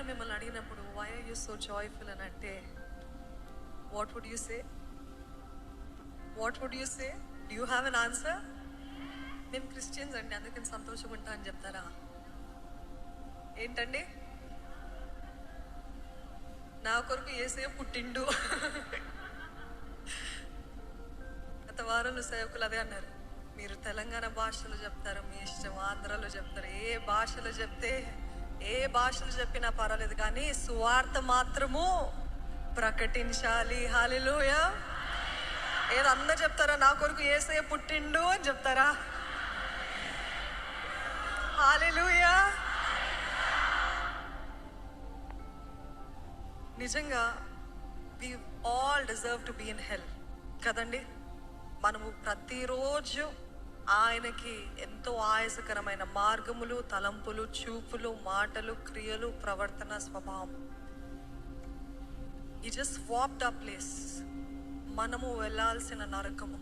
ఎవరైనా మిమ్మల్ని అడిగినప్పుడు why are you so joyful అని అంటే what would you say? What would you say? Do you have an answer? మేము క్రిస్టియన్స్ అండి అందుకని సంతోషంగా ఉంటా అని చెప్తారా? ఏంటండి? నా కొరకు యేసే పుట్టిండు. గత వారంలో సేవకులు అదే అన్నారు, మీరు తెలంగాణ భాషలో చెప్తారు, మీ ఇష్టం, ఆంధ్రలో చెప్తారు, ఏ భాషలు చెప్పినా పర్వాలేదు, కానీ సువార్త మాత్రము ప్రకటించాలి. హల్లెలూయా. ఏదో అందరు చెప్తారా నా కొరకు యేసయ్య పుట్టిండు అని చెప్తారా? హల్లెలూయా. నిజంగా we all deserve to be in hell కదండి. మనము ప్రతిరోజు ఆయనకి ఎంతో ఆయాసకరమైన మార్గములు, తలంపులు, చూపులు, మాటలు, క్రియలు, ప్రవర్తన, స్వభావం, ఈ జస్ట్ వాక్డ్ ఆ ప్లేస్. మనము వెళ్ళాల్సిన నరకము,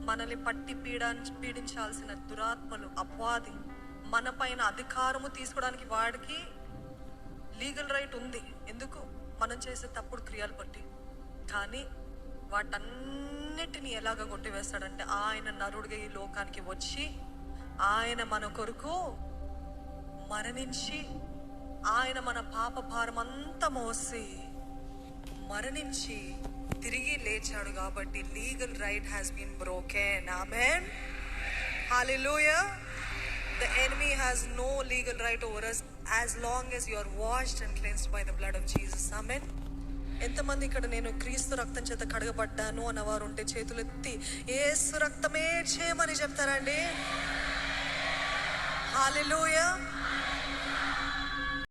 మనల్ని పట్టి పీడించాల్సిన దురాత్మలు, అపవాది, మన పైన అధికారము తీసుకోవడానికి వాడికి లీగల్ రైట్ ఉంది. ఎందుకు? మనం చేసే తప్పుడు క్రియలు బట్టి. కానీ వాటన్నిటిని ఎలాగ కొట్టివేస్తాడంటే ఆయన నరుడిగా ఈ లోకానికి వచ్చి ఆయన మన కొరకు మరణించి ఆయన మన పాప భారం అంతా మోసి మరణించి తిరిగి లేచాడు. కాబట్టి legal right has been broken. Amen. Hallelujah. The enemy has no legal right over us as long as you are washed and cleansed by the blood of Jesus. Amen. ఎంతమంది ఇక్కడ నేను క్రీస్తు రక్తం చేత కడగబడ్డాను అన్నవారు ఉంటే చేతులు ఎత్తి యేసు రక్తమే చేయమని చెప్తారండి. హల్లెలూయా.